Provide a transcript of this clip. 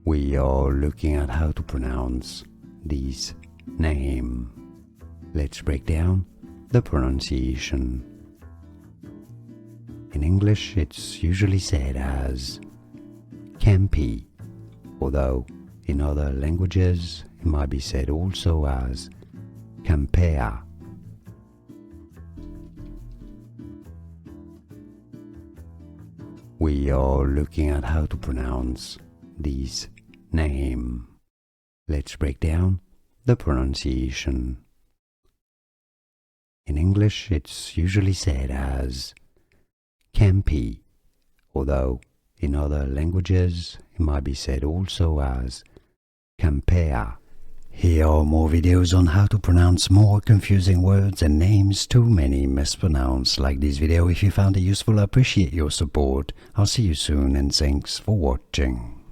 We are looking at how to pronounce this name. Let's break down the pronunciation. In English, it's usually said as Campea, although in other languages it might be said also as Campea. We are looking at how to pronounce this name. Let's break down the pronunciation. In English, it's usually said as Campea, although in other languages it might be said also as Campea. Here are more videos on how to pronounce more confusing words and names too many mispronounced. Like this video if you found it useful. I appreciate your support. I'll see you soon and thanks for watching.